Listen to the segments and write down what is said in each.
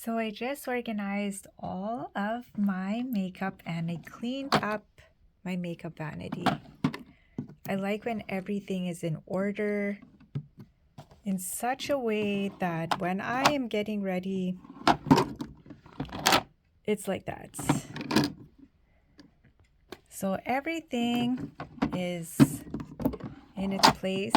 So I just organized all of my makeup and I cleaned up my makeup vanity. I like when everything is in order in such a way that when I am getting ready, it's like that. So everything is in its place.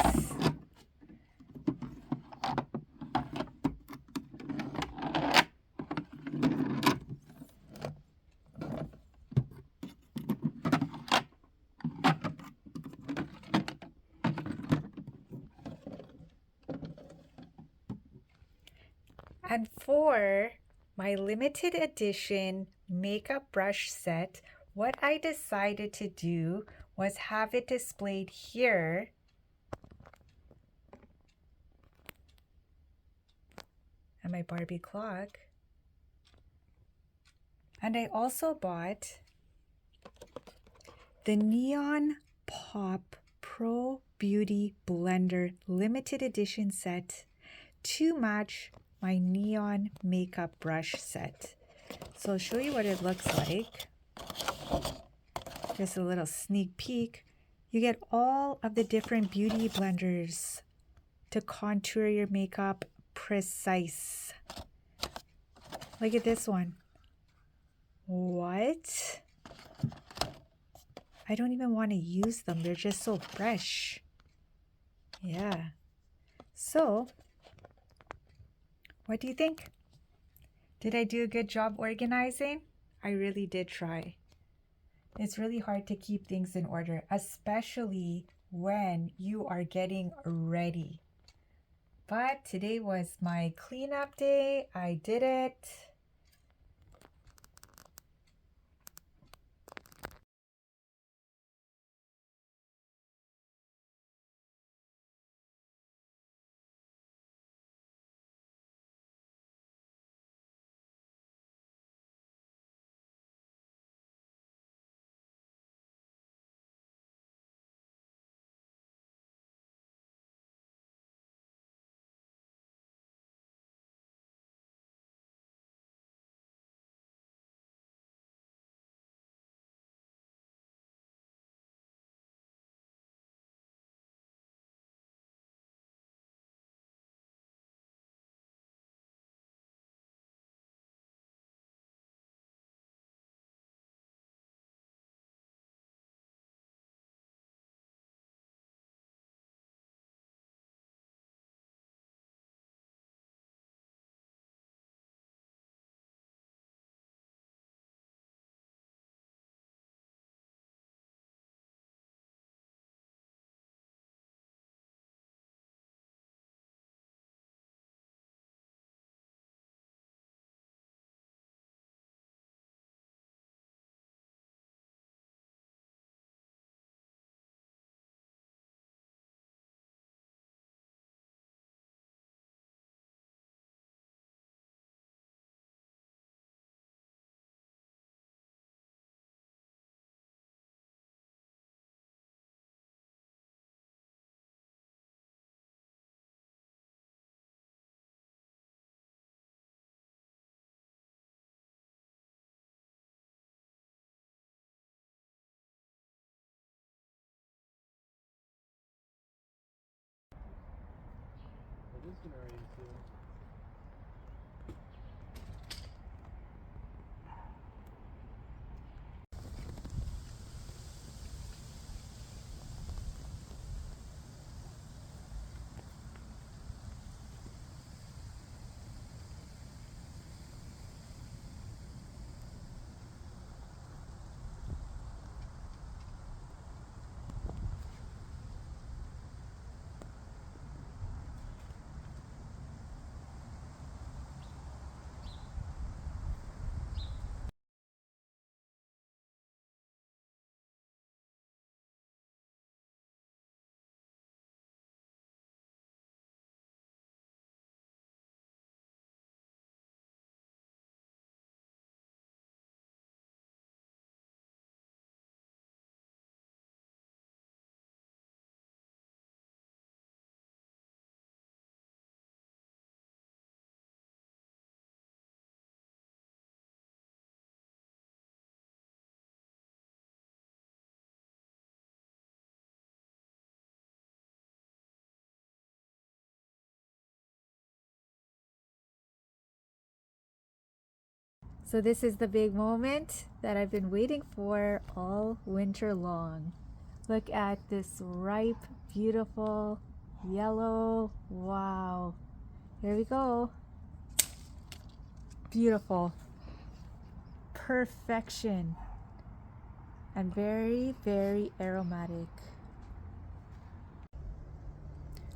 And for my limited edition makeup brush set, what I decided to do was have it displayed here and my Barbie clock. And I also bought the Neon Pop Pro Beauty Blender limited edition set to match my neon makeup brush set. So I'll show you what it looks like. Just a little sneak peek. You get all of the different beauty blenders to contour your makeup precise. Look at this one. What? I don't even want to use them. They're just so fresh. Yeah. So, what do you think? Did I do a good job organizing? I really did try. It's really hard to keep things in order, especially when you are getting ready. But today was my cleanup day. I did it. It is gonna rain soon. So this is the big moment that I've been waiting for all winter long. Look at this ripe, beautiful yellow. Wow. Here we go. Beautiful. Perfection. And very, very aromatic.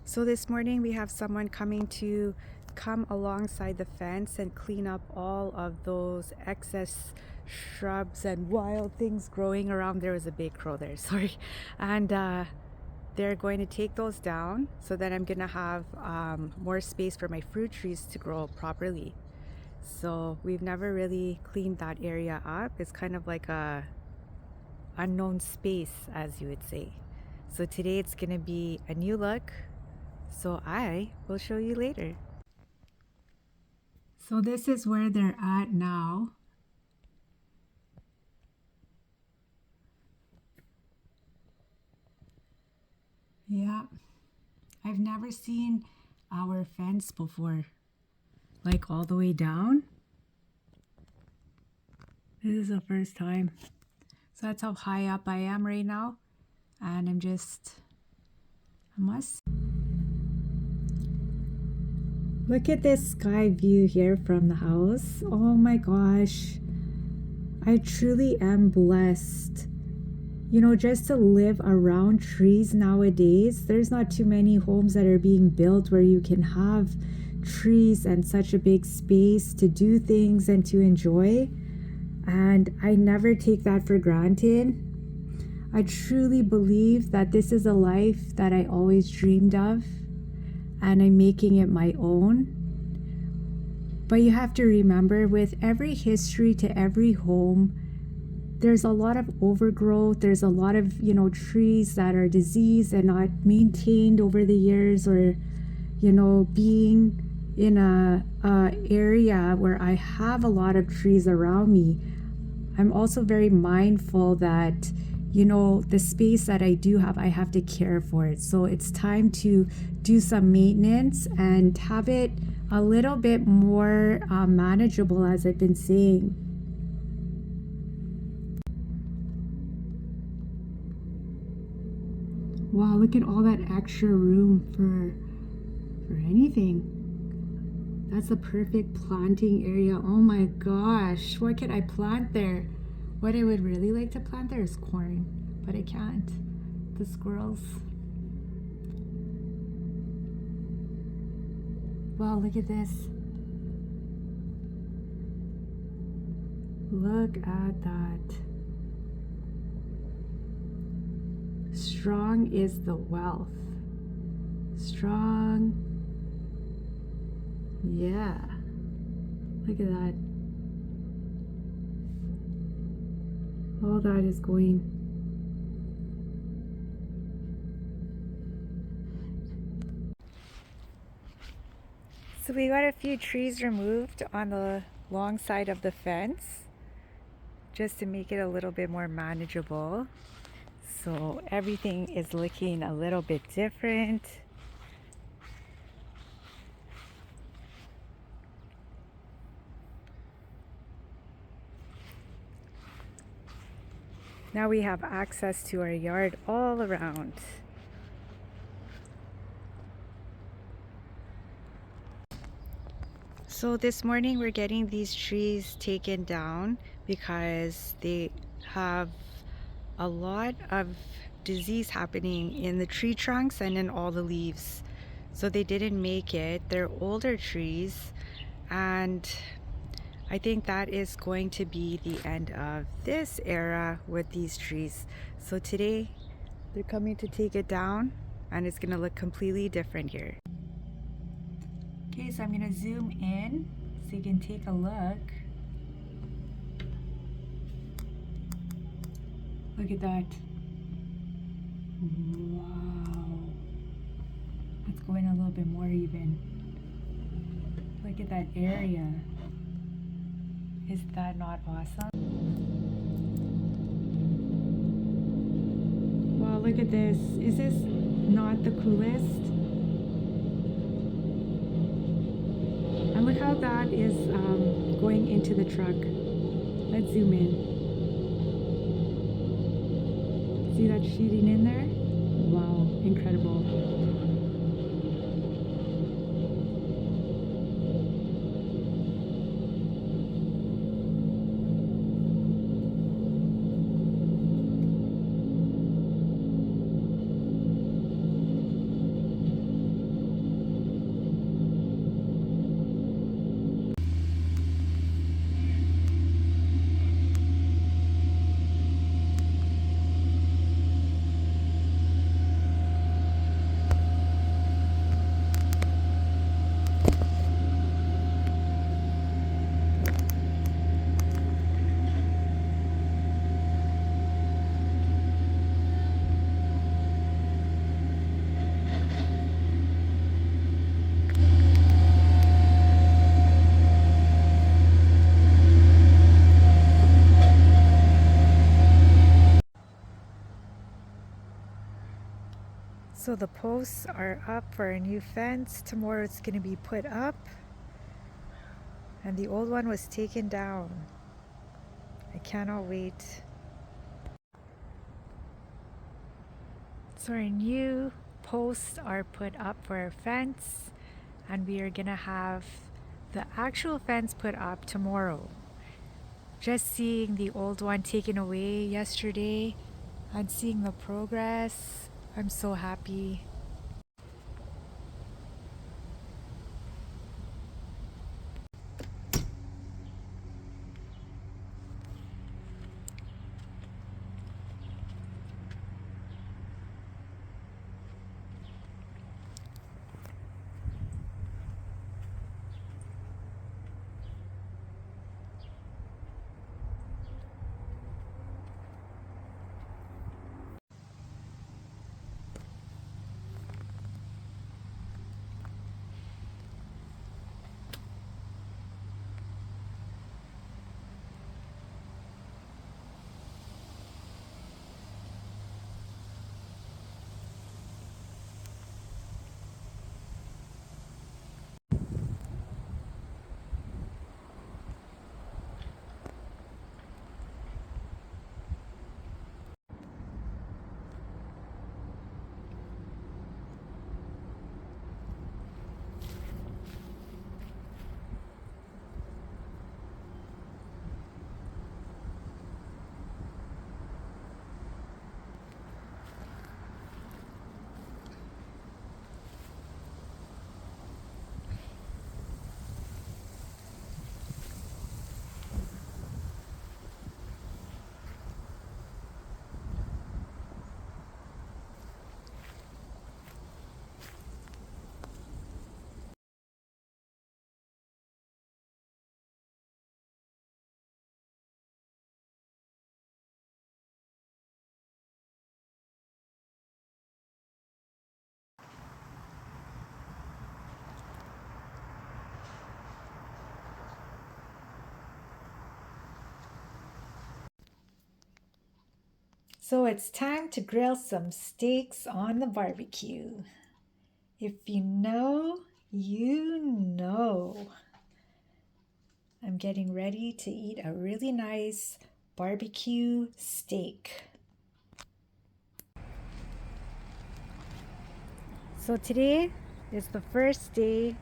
So this morning we have someone coming to come alongside the fence and clean up all of those excess shrubs and wild things growing around. There was a big crow there, sorry. And they're going to take those down so that I'm gonna have more space for my fruit trees to grow properly. So we've never really cleaned that area up. It's kind of like a unknown space, as you would say. So today it's gonna be a new look. So I will show you later. So this is where they're at now. Yeah, I've never seen our fence before, like all the way down. This is the first time. So that's how high up I am right now. And look at this sky view here from the house. Oh my gosh. I truly am blessed. You know, just to live around trees nowadays, there's not too many homes that are being built where you can have trees and such a big space to do things and to enjoy. And I never take that for granted. I truly believe that this is a life that I always dreamed of, and I'm making it my own. But you have to remember, with every history to every home, there's a lot of overgrowth. There's a lot of, trees that are diseased and not maintained over the years, or, being in a area where I have a lot of trees around me. I'm also very mindful that, the space that I do have, I have to care for it. So it's time to do some maintenance and have it a little bit more manageable, as I've been saying. Wow, look at all that extra room for anything. That's the perfect planting area. Oh my gosh, what could I plant there? What I would really like to plant there is corn, but I can't. The squirrels. Wow, look at this. Look at that. Strong is the wealth. Strong. Yeah. Look at that. All that is going. So we got a few trees removed on the long side of the fence, just to make it a little bit more manageable. So everything is looking a little bit different. Now we have access to our yard all around. So this morning we're getting these trees taken down because they have a lot of disease happening in the tree trunks and in all the leaves. So they didn't make it. They're older trees, and I think that is going to be the end of this era with these trees. So today they're coming to take it down, and it's gonna look completely different here. Okay, so I'm gonna zoom in so you can take a look. Look at that. Wow. Let's go in a little bit more even. Look at that area. Is that not awesome? Wow, look at this. Is this not the coolest? And look how that is going into the truck. Let's zoom in. See that shooting in there? Wow, incredible. So the posts are up for a new fence. Tomorrow it's going to be put up. And the old one was taken down. I cannot wait. So our new posts are put up for our fence. And we are going to have the actual fence put up tomorrow. Just seeing the old one taken away yesterday and seeing the progress, I'm so happy. So it's time to grill some steaks on the barbecue. If you know, you know. I'm getting ready to eat a really nice barbecue steak. So today is the first day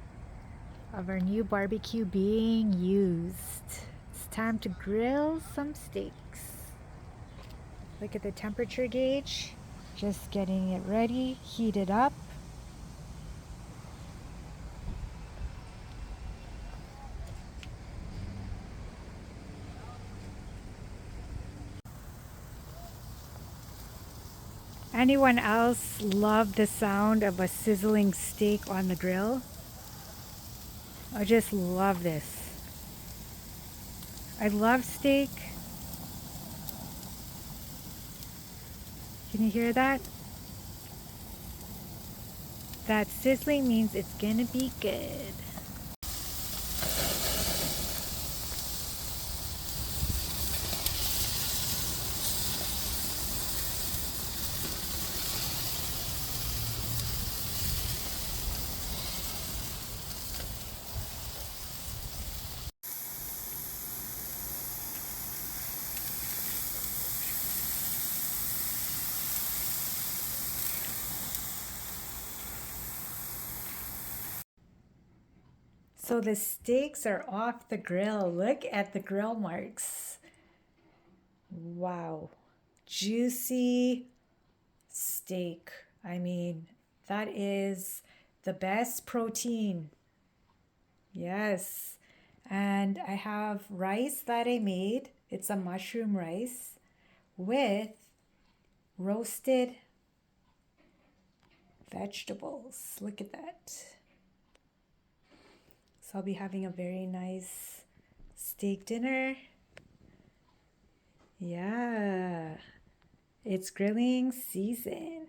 of our new barbecue being used. It's time to grill some steaks. Look at the temperature gauge. Just getting it ready, heated up. Anyone else love the sound of a sizzling steak on the grill? I just love this. I love steak. Can you hear that? That sizzling means it's gonna be good. So the steaks are off the grill. Look at the grill marks. Wow. Juicy steak. I mean, that is the best protein. Yes. And I have rice that I made. It's a mushroom rice with roasted vegetables. Look at that. So I'll be having a very nice steak dinner. Yeah, it's grilling season.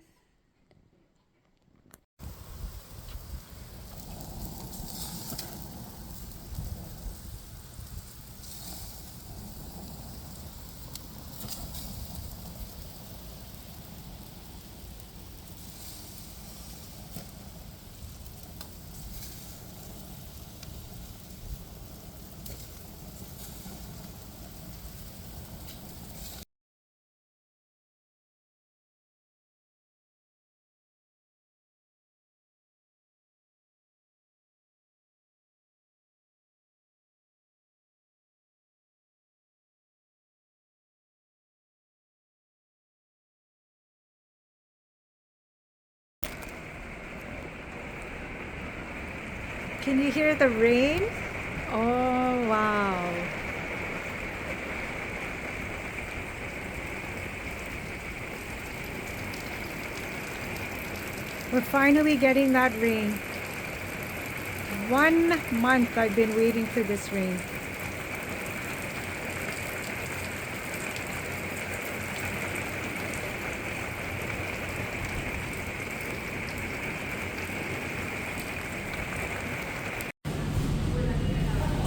Can you hear the rain? Oh, wow. We're finally getting that rain. 1 month I've been waiting for this rain.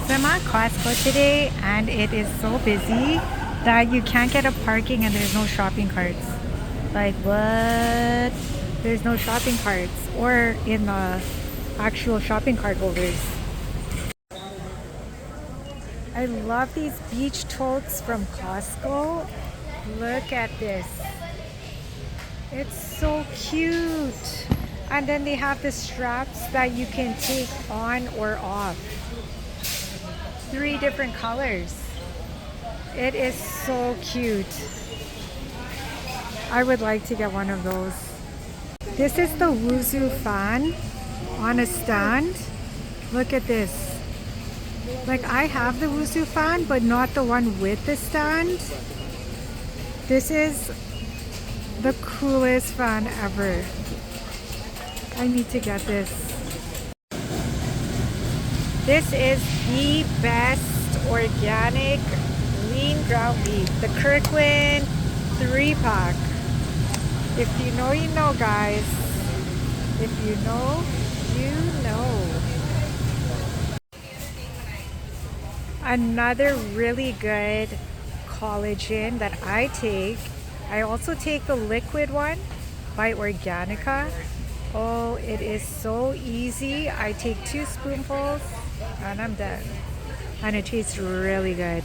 So I'm at Costco today and it is so busy that you can't get a parking and there's no shopping carts. Like what? There's no shopping carts or in the actual shopping cart holders. I love these beach totes from Costco. Look at this. It's so cute. And then they have the straps that you can take on or off. 3 different colors. It is so cute. I would like to get one of those. This is the Wuzu fan on a stand. Look at this. Like I have the Wuzu fan, but not the one with the stand. This is the coolest fan ever. I need to get this. This is the best organic lean ground beef. The Kirkland 3-pack. If you know, you know, guys. If you know, you know. Another really good collagen that I take. I also take the liquid one by Organica. Oh, it is so easy. I take 2 spoonfuls and I'm done. And it tastes really good.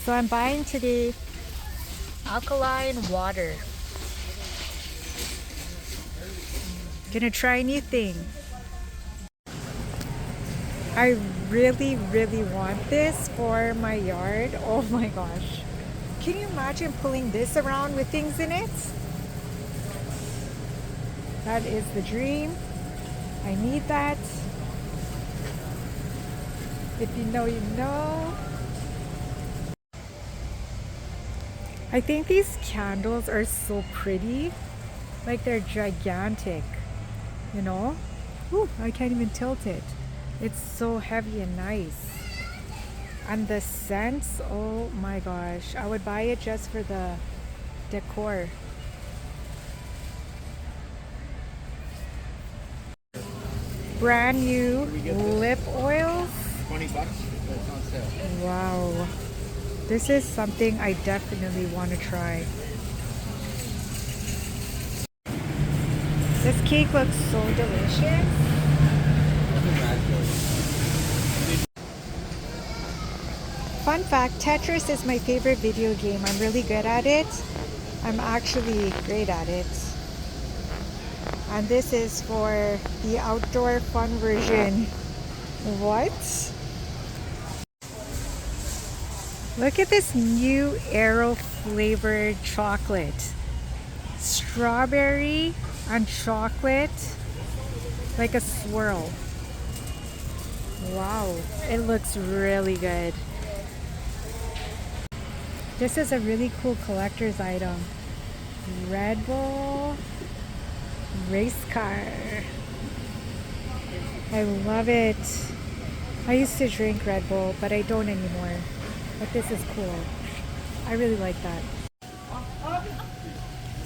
So I'm buying today alkaline water. Gonna try a new thing. I really want this for my yard. Oh my gosh. Can you imagine pulling this around with things in it? That is the dream. I need that. If you know, you know. I think these candles are so pretty. Like they're gigantic, you know? Ooh, I can't even tilt it. It's so heavy and nice. And the scents, oh my gosh. I would buy it just for the decor. Brand new lip oils. $20. That's on sale. Wow. This is something I definitely want to try. This cake looks so delicious. Fun fact, Tetris is my favorite video game. I'm really good at it. I'm actually great at it. And this is for the outdoor fun version. What? Look at this new Aero flavored chocolate. Strawberry and chocolate, like a swirl. Wow, it looks really good. This is a really cool collector's item. Red Bull race car. I love it. I used to drink Red Bull, but I don't anymore. But this is cool. I really like that.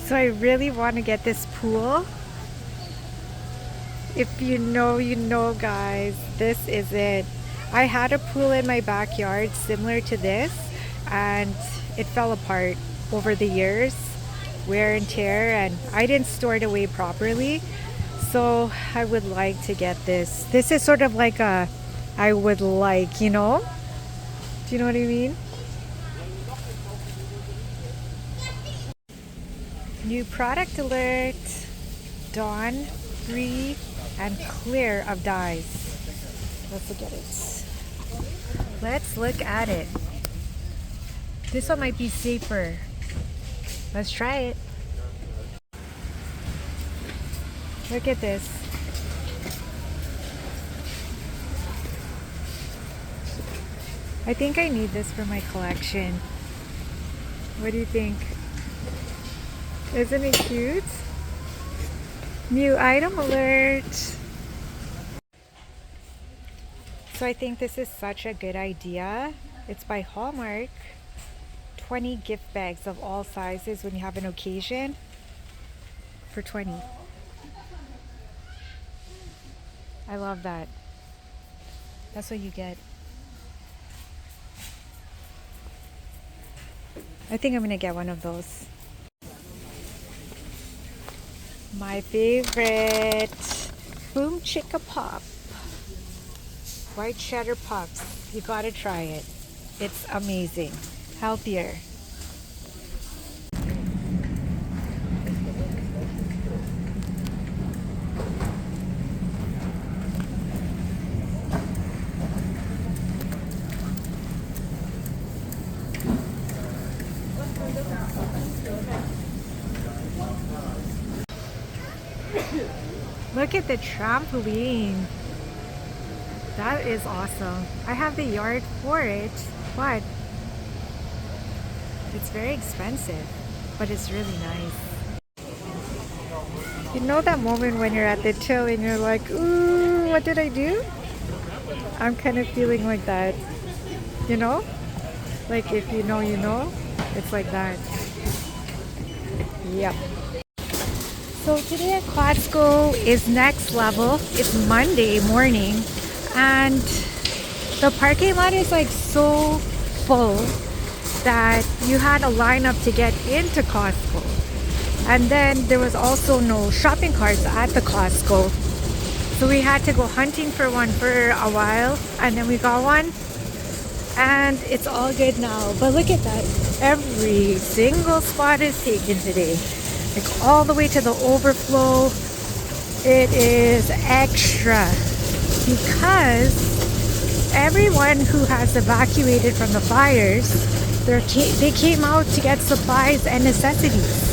So I really want to get this pool. If you know, you know, guys. This is it. I had a pool in my backyard similar to this, and it fell apart over the years, wear and tear, and I didn't store it away properly. So I would like to get this. This is sort of like a, I would like, you know? Do you know what I mean? New product alert. Dawn, free, and clear of dyes. Let's look at it. Let's look at it. This one might be safer. Let's try it. Look at this. I think I need this for my collection. What do you think? Isn't it cute? New item alert. So I think this is such a good idea. It's by Hallmark. 20 gift bags of all sizes when you have an occasion for 20. I love that. That's what you get. I think I'm gonna get one of those. My favorite, Boom Chicka Pop. White cheddar puffs. You gotta try it. It's amazing. Healthier. Look at the trampoline. That is awesome. I have the yard for it, but it's very expensive, but it's really nice. You know that moment when you're at the till and you're like, ooh, what did I do? I'm kind of feeling like that, you know? Like if you know, you know, it's like that. Yep. So today at Costco is next level. It's Monday morning and the parking lot is like so full that you had a lineup to get into Costco. And then there was also no shopping carts at the Costco. So we had to go hunting for one for a while and then we got one. And it's all good now. But look at that. Every single spot is taken today. Like all the way to the overflow. It is extra because everyone who has evacuated from the fires, they came out to get supplies and necessities.